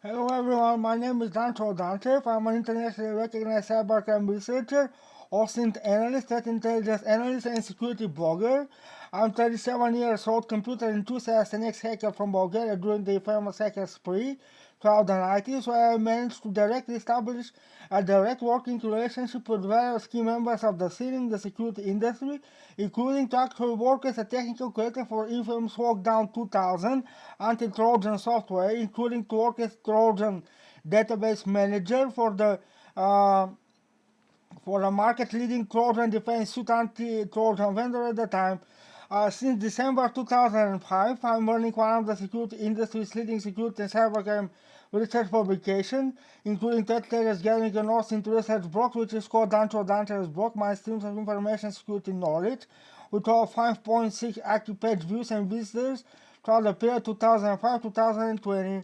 Hello everyone, my name is Dancho Danchev. I'm an internationally recognized cybercrime researcher, OSINT analyst, threat intelligence analyst, and security blogger. I'm 37 years old, computer enthusiast and ex-hacker from Bulgaria during the famous hacker spree throughout the 90s, where I managed to directly establish a direct working relationship with various key members of the scene in the security industry, including to actually work as a technical creator for infamous Lockdown 2000 anti-Trojan software, including to work as Trojan database manager uh, for a market-leading Trojan defense suite anti-Trojan vendor at the time. Since December 2005, I'm running one of the security industry's leading security and cybercrime research publications, including threat intelligence gathering and also into research blog, which is called Dancho Danchev's blog, My Streams of Information Security Knowledge, with all 5.6 active page views and visitors throughout the period 2005-2020.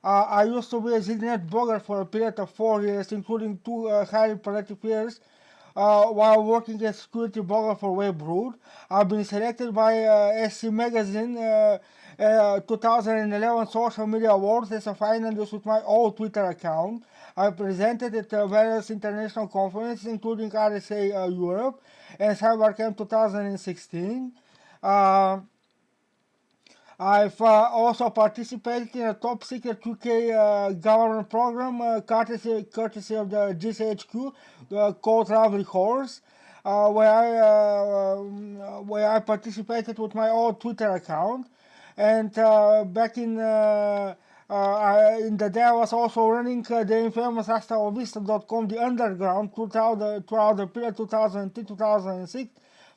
I used to be a ZDNet blogger for a period of 4 years, including two highly productive years while working as security blogger for Webroot. I've been selected by SC Magazine 2011 Social Media Awards as a finalist with my old Twitter account. I presented at various international conferences, including RSA Europe and CyberCamp 2016. Uh, I've also participated in a top secret UK government program courtesy of the GCHQ called Lovely Horse, where I participated with my old Twitter account. And back in the day, I was also running the infamous AstraVista.com, the underground, throughout the period 2002-2006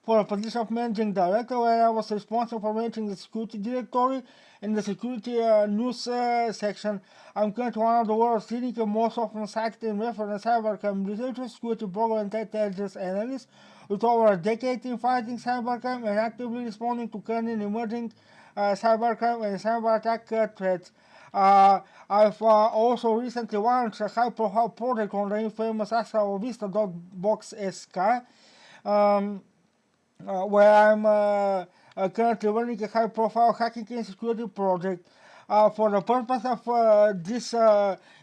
for a position of managing director, where I was responsible for managing the security directory and the security news section. I'm currently one of the world's leading and most often cited and referenced cybercrime researchers, security blogger, and intelligence analyst, with over a decade in fighting cybercrime and actively responding to current and emerging cybercrime and cyber attack threats. I've also recently launched a high-profile project on the infamous AstraVista.box SK. Um, where I'm currently running a high profile hacking and security project. For the purpose of this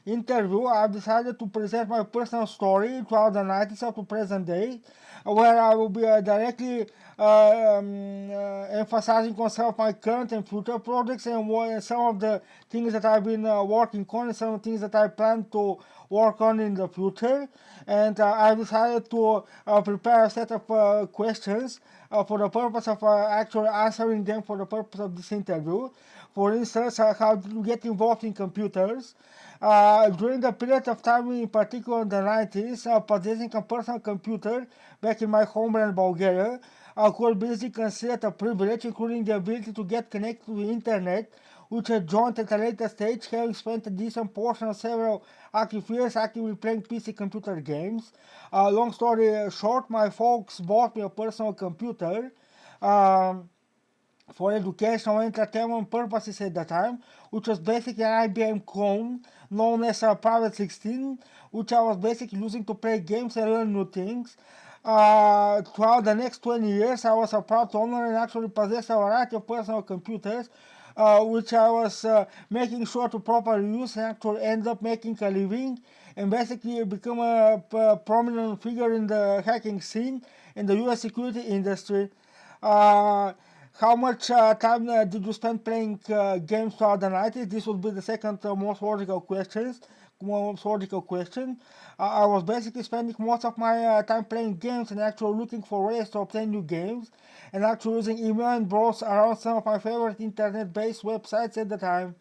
interview, I've decided to present my personal story throughout the 90s up to present day, where I will be directly emphasizing on some of my current and future projects and some of the things that I've been working on and some of the things that I plan to work on in the future. And I decided to prepare a set of questions for the purpose of actually answering them for the purpose of this interview. For instance, how did you get involved in computers? During the period of time, in particular in the 90s, possessing a personal computer back in my homeland Bulgaria could be basically considered a privilege, including the ability to get connected to the internet, which I joined at a later stage, having spent a decent portion of several active years actively playing PC computer games. Long story short, my folks bought me a personal computer. Um, for educational and entertainment purposes at the time, which was basically an IBM clone known as a Private 16, which I was basically using to play games and learn new things. Throughout the next 20 years, I was a proud owner and actually possessed a variety of personal computers, which I was making sure to properly use and actually end up making a living and basically become a prominent figure in the hacking scene in the US security industry. Uh, how much time did you spend playing games throughout the 90s? This would be the second most logical questions. Most logical question. I was basically spending most of my time playing games and actually looking for ways to obtain new games and actually using email and browse around some of my favorite internet-based websites at the time.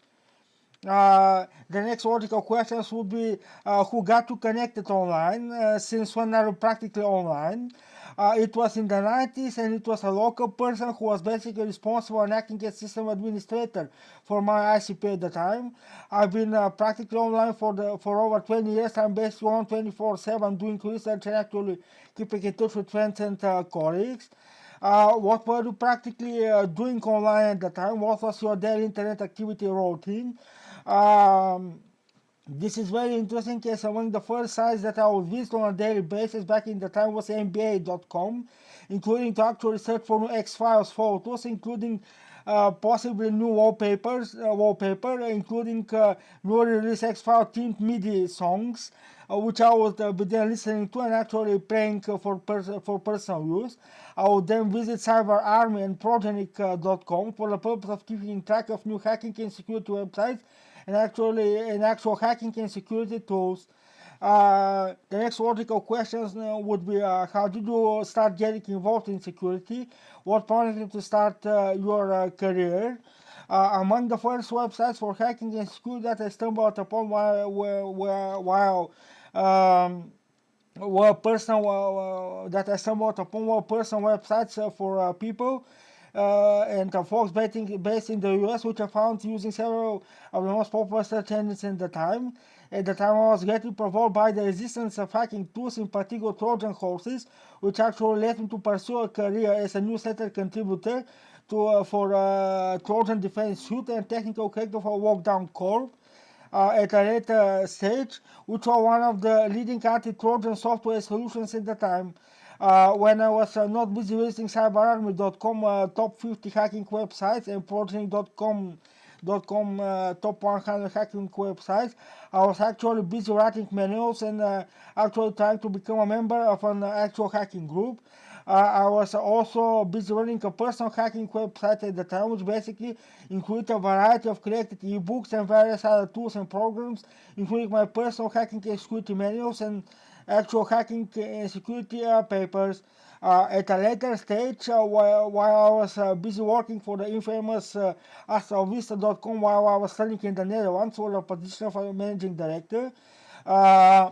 The next logical questions would be who got you connected online, since when are you practically online? It was in the 90s and it was a local person who was basically responsible and acting as system administrator for my ICP at the time. I've been practically online for over 20 years. I'm basically on 24/7 doing research and actually keeping in touch with friends and colleagues. What were you practically doing online at the time? What was your daily internet activity routine? Um, this is very interesting as among the first sites that I would visit on a daily basis back in the time was NBA.com, including to actually search for new X-Files photos, including possibly new wallpaper, including newly released X-File themed MIDI songs, which I would begin listening to and actually playing for personal use. I would then visit CyberArmy and Progenic.com for the purpose of keeping track of new hacking and security websites and actual hacking and security tools. The next logical questions would be how did you start getting involved in security? What prompted you to start your career? Among the first websites for hacking and security that I stumbled upon while were personal that I stumbled upon were personal websites for people and folks based in the US, which I found using several of the most popular search engines at the time. At the time, I was getting provoked by the resistance of hacking tools, in particular Trojan horses, which actually led me to pursue a career as a newsletter contributor for Trojan Defense Suite and technical character for Lockdown Corp. At a later stage, which were one of the leading anti-Trojan software solutions at the time. When I was not busy visiting CyberArmy.com top 50 hacking websites and Progeny.com top 100 hacking websites, I was actually busy writing manuals and actually trying to become a member of an actual hacking group. I was also busy running a personal hacking website at the time, which basically included a variety of collected ebooks and various other tools and programs, including my personal hacking and security manuals and actual hacking and security papers. At a later stage, while I was busy working for the infamous AstroVista.com while I was studying in the Netherlands for the position of a managing director, I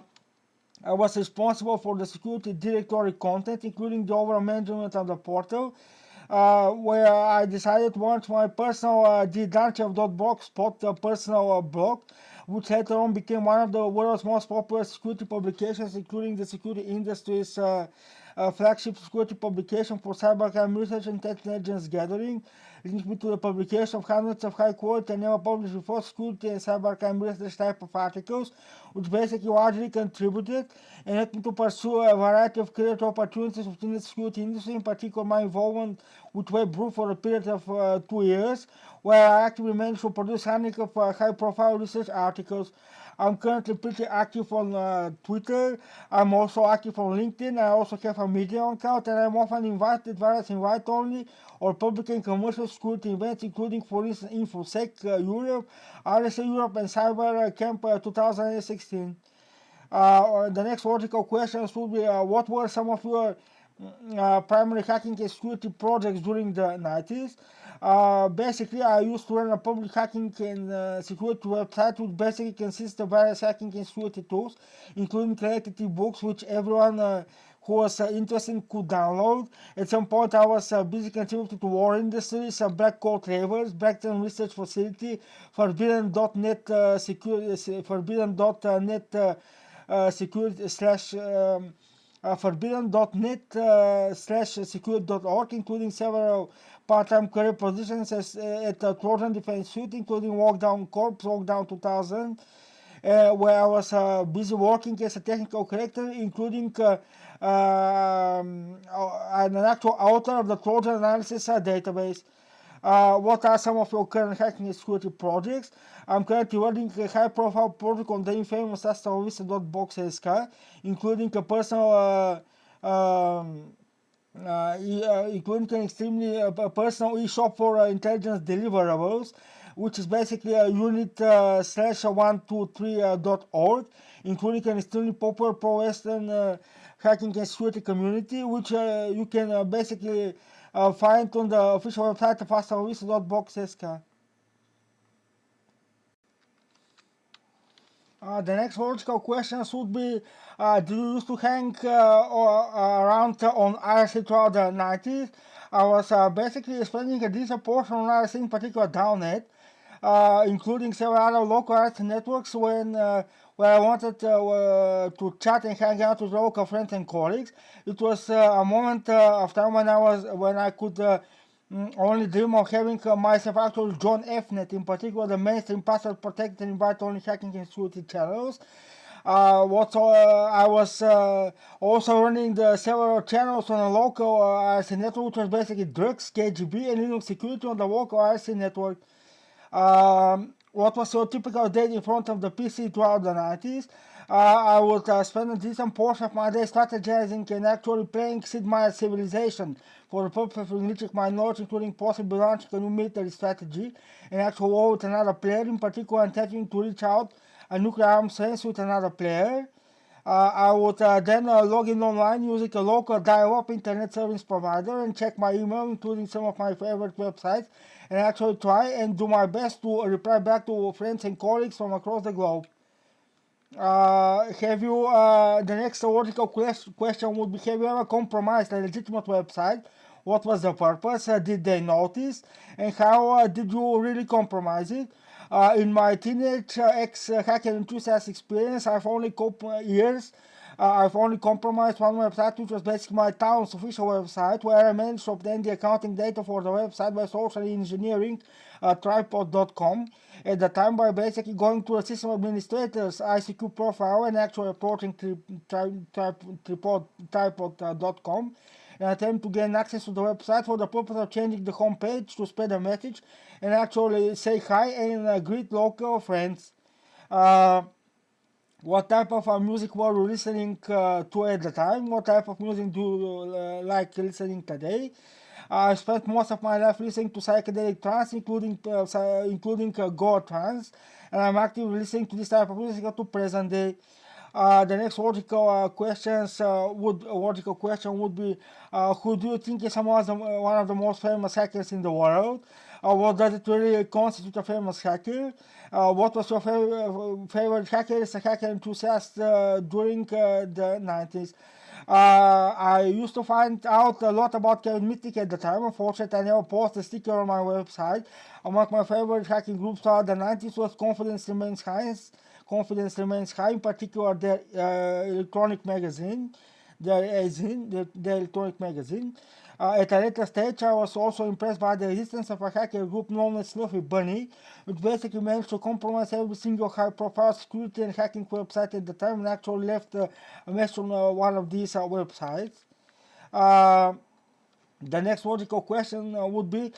was responsible for the security directory content, including the overall management of the portal, where I decided to launch my personal Danchev.blogspot personal blog, which later on became one of the world's most popular security publications, including the security industry's flagship security publication for cybercrime research and intelligence gathering, linked me to the publication of hundreds of high-quality and never published before security and cybercrime research type of articles, which basically largely contributed and helped me to pursue a variety of career opportunities within the security industry, in particular my involvement with WebRoof for a period of 2 years, where I actively managed to produce hundreds of high-profile research articles. I'm currently pretty active on Twitter. I'm also active on LinkedIn. I also have a Medium account, and I'm often invited various invite-only or public and commercial security events, including, for instance, InfoSec Europe, RSA Europe, and Cyber Camp 2016. The next logical questions would be what were some of your primary hacking and security projects during the 90s. Basically, I used to run a public hacking and security website, which basically consists of various hacking and security tools, including collected books, which everyone who was interested could download. At some point, I was busy contributing to war industries, Black Coat Travers, Blackton Research Facility, Forbidden.net Forbidden.net security slash forbidden.net/security.org, including several part-time career positions at Trojan Defense Suite, including Lockdown Corp, Lockdown 2000, where I was busy working as a technical character, including an actual author of the Trojan Analysis database. What are some of your current hacking and security projects? I'm currently running a high-profile project on the infamous AstroVista.box.sk, including a personal, including an extremely personal eShop for intelligence deliverables, which is basically a unit/123.org, including an extremely popular pro-Western hacking and security community, which you can basically find on the official website of AstroVista.box.sk. The next logical questions would be, do you used to hang around on IRC throughout the 90s? I was basically spending a decent portion on IRC, in particular Downnet, including several other local IRC networks where I wanted to chat and hang out with local friends and colleagues. It was a moment of time when I could only dream of having myself actually join FNet, in particular the mainstream password protected and invite-only hacking and security channels. I was also running the several channels on a local IRC network, which was basically drugs, KGB, and Linux security on the local IRC network. What was your typical day in front of the PC throughout the 90s? I would spend a decent portion of my day strategizing and actually playing Sid Meier's Civilization for the purpose of enriching my knowledge, including possibly launching a new military strategy and actual war with another player, in particular intending to reach out a nuclear arms race with another player. I would then log in online using a local dial-up internet service provider and check my email, including some of my favorite websites, and actually try and do my best to reply back to friends and colleagues from across the globe. The next logical question would be, have you ever compromised a legitimate website? What was the purpose? Did they notice? And how did you really compromise it? In my teenage ex-hacker enthusiast experience, I've only compromised one website, which was basically my town's official website, where I managed to obtain the accounting data for the website by socially engineering tripod.com at the time by basically going to a system administrator's ICQ profile and actually approaching tripod.com and attempt to gain access to the website for the purpose of changing the homepage to spread a message and actually say hi and greet local friends. What type of music were you listening to at the time? What type of music do you like listening today? I spent most of my life listening to psychedelic trance, including Goa trance, and I'm actively listening to this type of music up to present day. The next logical question would be, who do you think is one of the most famous hackers in the world? What does it really constitute a famous hacker? What was your favorite hacker as a hacker enthusiast during the 90s? I used to find out a lot about Kevin Mitnick at the time. Unfortunately, I never posted a sticker on my website. Among my favorite hacking groups throughout the 90s was Confidence Remains High. Confidence Remains High, in particular their electronic magazine, the electronic magazine. At a later stage, I was also impressed by the existence of a hacker group known as Snuffy Bunny, which basically managed to compromise every single high-profile security and hacking website at the time and actually left a message on one of these websites. The next logical question would be,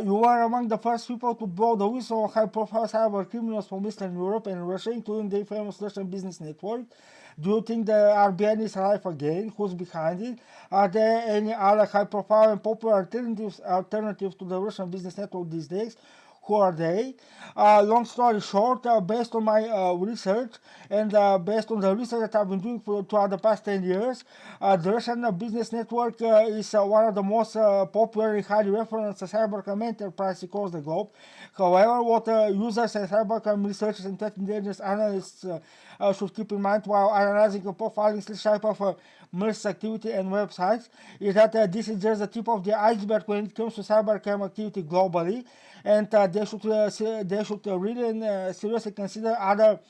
you were among the first people to blow the whistle on high-profile cyber criminals from Eastern Europe and Russia, including the famous Russian business network. Do you think the RBN is alive again? Who's behind it? Are there any other high-profile and popular alternatives to the Russian business network these days? Who are they? Long story short, based on my research and based on the research that I've been doing throughout the past 10 years, the Russian business network is one of the most popular and highly referenced cybercrime enterprises across the globe. However, what users and cybercrime researchers and threat intelligence analysts should keep in mind while analyzing the profiling type of malicious activity and websites is that this is just the tip of the iceberg when it comes to cybercrime activity globally, and they should really and seriously consider other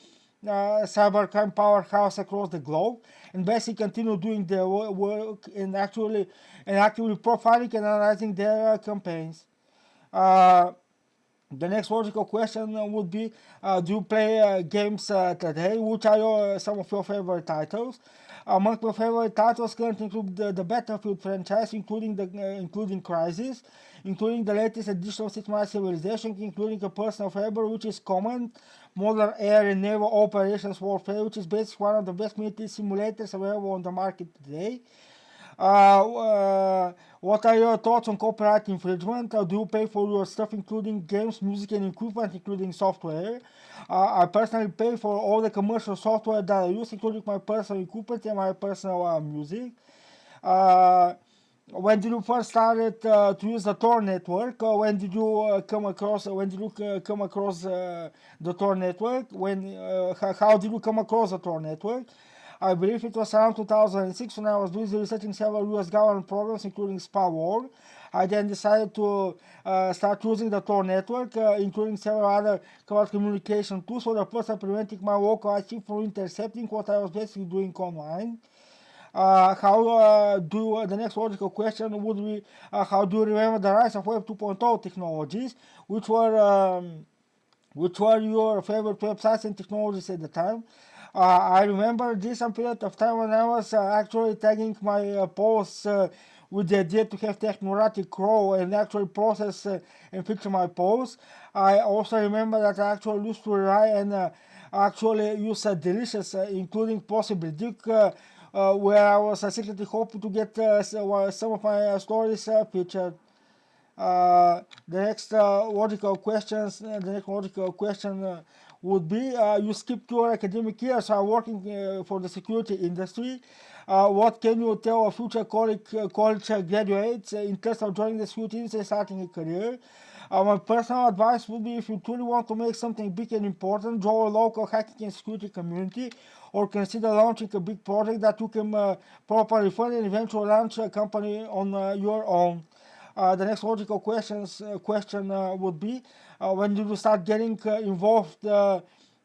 cybercrime powerhouse across the globe and basically continue doing their work and actively profiling and analyzing their campaigns. The next logical question would be, do you play games today? Which are some of your favorite titles? Among my favorite titles currently include the Battlefield franchise, including Crysis, including the latest edition of Sid Meier's Civilization, including a personal favorite, which is Command, Modern Air and Naval Operations Warfare, which is basically one of the best military simulators available on the market today. What are your thoughts on copyright infringement? Do you pay for your stuff, including games, music, and equipment, including software? I personally pay for all the commercial software that I use, including my personal equipment and my personal music. When did you first started to use the Tor network? When did you come across the Tor network? How did you come across the Tor network? I believe it was around 2006 when I was busy researching several US government programs, including SPA-WAR. I then decided to start using the Tor network, including several other cloud communication tools for the purpose of preventing my local IT from intercepting what I was basically doing online. The next logical question would be, how do you remember the rise of Web 2.0 technologies? Which were your favorite websites and technologies at the time? I remember this a period of time when I was actually tagging my posts with the idea to have technocratic role and actually process and feature my posts. I also remember that I actually used to rely and actually use delicious, including possibly Duke, where I was secretly hoping to get some of my stories featured. The next logical question would be: you skipped your academic years, are working for the security industry. What can you tell a future college graduates in terms of joining the security industry and starting a career? My personal advice would be: if you truly want to make something big and important, join a local hacking and security community, or consider launching a big project that you can properly fund and eventually launch a company on your own. The next logical question would be: when did you start getting involved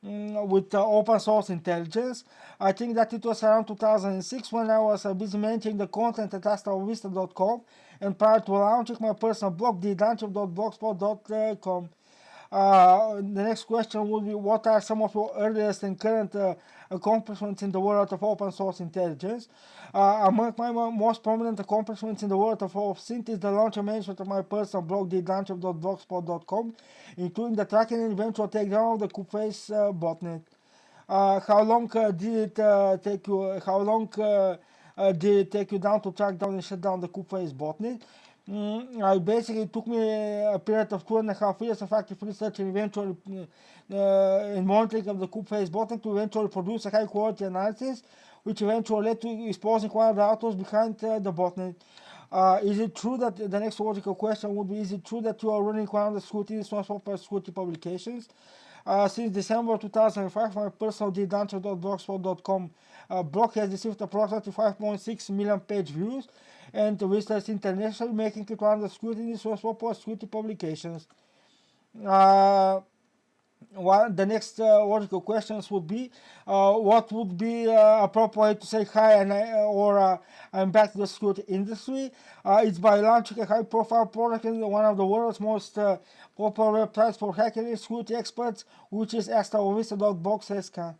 with open source intelligence? I think that it was around 2006 when I was busy maintaining the content at astrovista.com, and prior to launching my personal blog, thedanchev.blogspot.com. The next question would be: what are some of your earliest and current accomplishments in the world of open source intelligence? Among my most prominent accomplishments in the world of OpenSynth is the launch and management of my personal blog, thedanchev.blogspot.com, including the tracking and eventual takedown of the Kubeface botnet. How long did it take you? How long did it take you down to track down and shut down the Kubeface botnet? I basically took me a period of 2.5 years of active research and eventually in monitoring of the Kubeface botnet to eventually produce a high quality analysis, which eventually led to exposing one of the authors behind the botnet. Is it true that the next logical question would be: is it true that you are running one of the security responsible for security publications? Since December 2005, my personal dancho.blogspot.com blog has received approximately 5.6 million page views and visitors internationally, making it one of the security responsible for security publications. Uh, the next logical questions would be: what would be appropriate to say hi and I'm back to the security industry? It's by launching a high-profile product in one of the world's most popular websites for hacking and security experts, which is astrovista.blogspot.com.